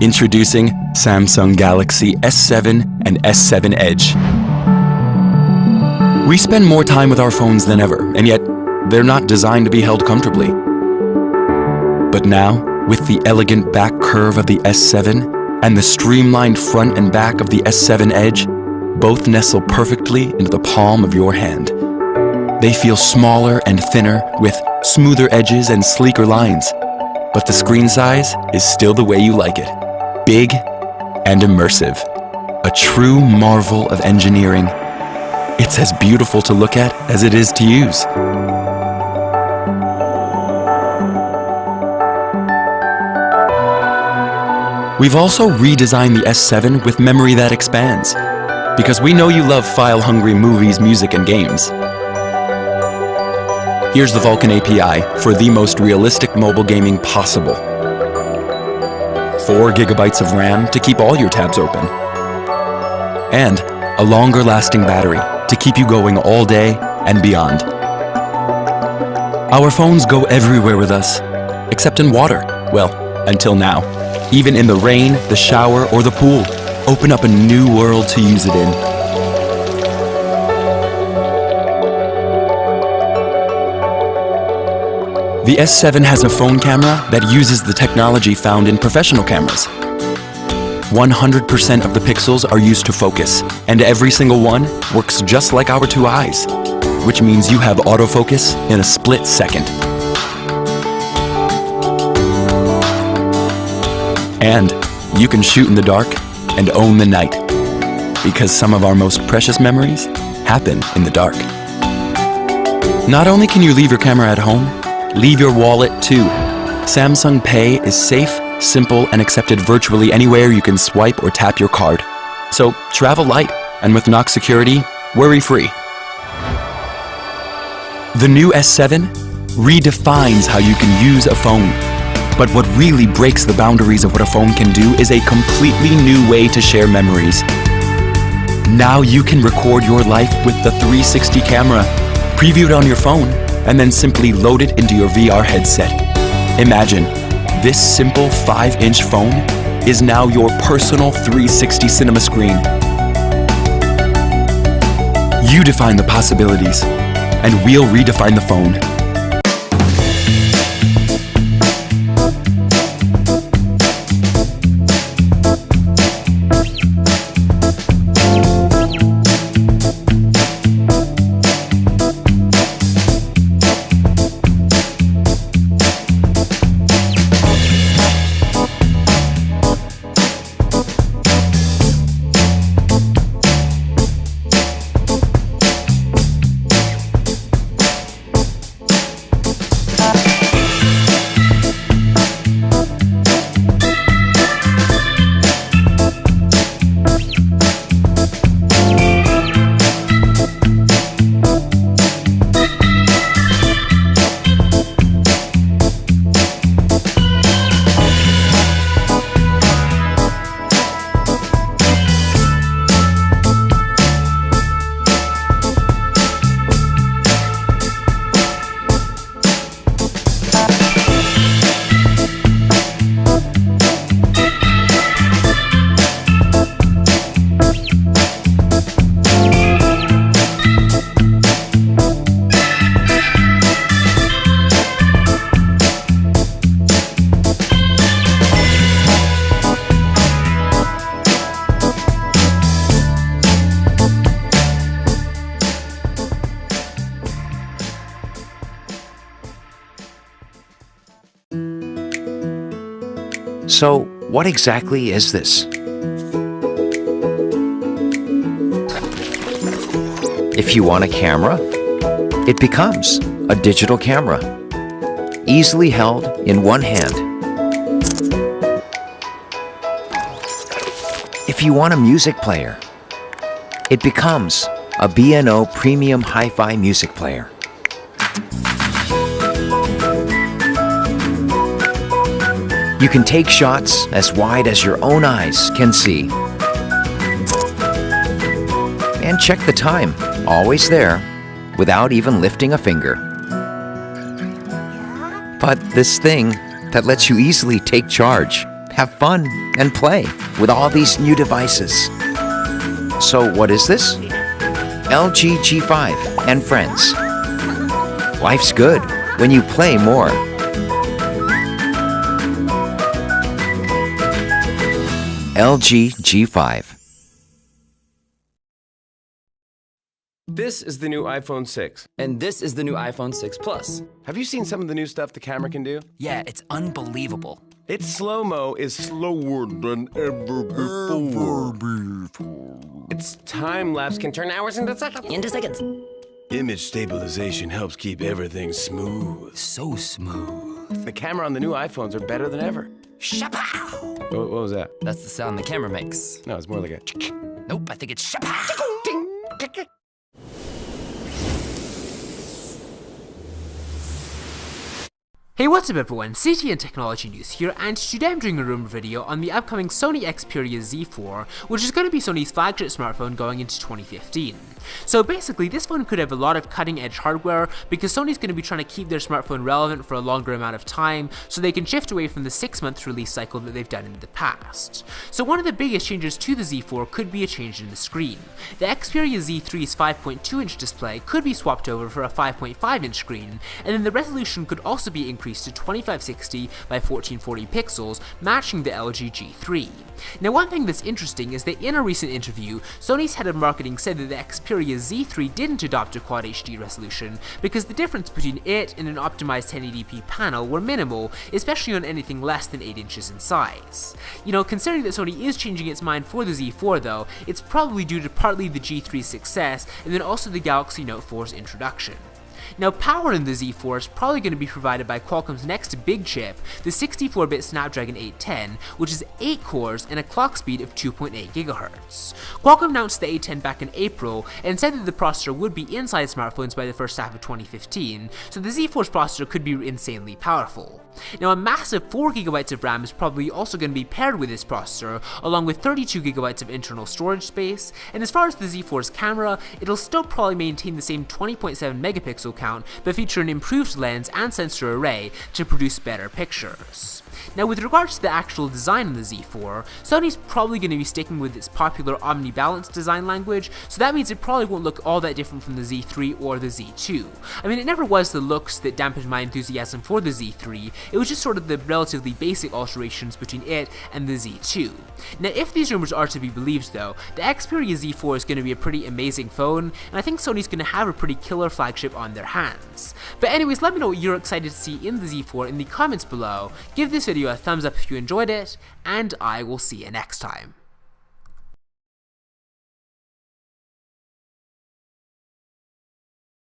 Introducing Samsung Galaxy S7 and S7 Edge. We spend more time with our phones than ever, and yet they're not designed to be held comfortably. But now, with the elegant back curve of the S7 and the streamlined front and back of the S7 Edge, both nestle perfectly into the palm of your hand. They feel smaller and thinner with smoother edges and sleeker lines, but the screen size is still the way you like it. Big and immersive. A true marvel of engineering. It's as beautiful to look at as it is to use. We've also redesigned the S7 with memory that expands, because we know you love file-hungry movies, music, and games. Here's the Vulkan API for the most realistic mobile gaming possible. 4 gigabytes of RAM to keep all your tabs open. And a longer lasting battery to keep you going all day and beyond. Our phones go everywhere with us, except in water. Well, until now. Even in the rain, the shower, or the pool. Open up a new world to use it in. The S7 has a phone camera that uses the technology found in professional cameras. 100% of the pixels are used to focus, and every single one works just like our 2 eyes, which means you have autofocus in a split second. And you can shoot in the dark and own the night, because some of our most precious memories happen in the dark. Not only can you leave your camera at home, leave your wallet too. Samsung Pay is safe, simple, and accepted virtually anywhere you can swipe or tap your card. So travel light, and with Knox security, worry-free. The new S7 redefines how you can use a phone. But what really breaks the boundaries of what a phone can do is a completely new way to share memories. Now you can record your life with the 360 camera, preview it on your phone, and then simply load it into your VR headset. Imagine, this simple 5-inch phone is now your personal 360 cinema screen. You define the possibilities, and we'll redefine the phone. So, what exactly is this? If you want a camera, it becomes a digital camera, easily held in one hand. If you want a music player, it becomes a B&O premium hi-fi music player. You can take shots as wide as your own eyes can see. And check the time, always there, without even lifting a finger. But this thing that lets you easily take charge have fun, and play with all these new devices. So what is this? LG G5 and friends. Life's good when you play more. LG G5. This is the new iPhone 6. And this is the new iPhone 6 Plus. Have you seen some of the new stuff the camera can do? Yeah, it's unbelievable. Its slow-mo is slower than ever before. Its time-lapse can turn hours into seconds. Image stabilization helps keep everything smooth. So smooth. The camera on the new iPhones are better than ever. Shapow! What was that? That's the sound the camera makes. No, it's more like a... Nope, I think it's shapow! Hey, what's up everyone, CT and Technology News here, and today I'm doing a rumor video on the upcoming Sony Xperia Z4, which is going to be Sony's flagship smartphone going into 2015. So basically, this phone could have a lot of cutting-edge hardware, because Sony's going to be trying to keep their smartphone relevant for a longer amount of time, so they can shift away from the 6-month release cycle that they've done in the past. So one of the biggest changes to the Z4 could be a change in the screen. The Xperia Z3's 5.2-inch display could be swapped over for a 5.5-inch screen, and then the resolution could also be increased to 2560 by 1440 pixels, matching the LG G3. Now, one thing that's interesting is that in a recent interview, Sony's head of marketing said that the Xperia Z3 didn't adopt a Quad HD resolution because the difference between it and an optimized 1080p panel were minimal, especially on anything less than 8 inches in size. You know, considering that Sony is changing its mind for the Z4 though, it's probably due to partly the G3's success and then also the Galaxy Note 4's introduction. Now, power in the Z4 is probably going to be provided by Qualcomm's next big chip, the 64-bit Snapdragon 810, which is 8 cores and a clock speed of 2.8 GHz. Qualcomm announced the 810 back in April and said that the processor would be inside smartphones by the first half of 2015, so the Z4's processor could be insanely powerful. Now, a massive 4GB of RAM is probably also going to be paired with this processor, along with 32GB of internal storage space, and as far as the Z4's camera, it'll still probably maintain the same 20.7 megapixel count, but feature an improved lens and sensor array to produce better pictures. Now, with regards to the actual design of the Z4, Sony's probably going to be sticking with its popular omni-balance design language, so that means it probably won't look all that different from the Z3 or the Z2. I mean, it never was the looks that dampened my enthusiasm for the Z3, it was just sort of the relatively basic alterations between it and the Z2. Now, if these rumors are to be believed though, the Xperia Z4 is going to be a pretty amazing phone, and I think Sony's going to have a pretty killer flagship on their hands. But anyways, let me know what you're excited to see in the Z4 in the comments below, give this video a thumbs up if you enjoyed it, and I will see you next time.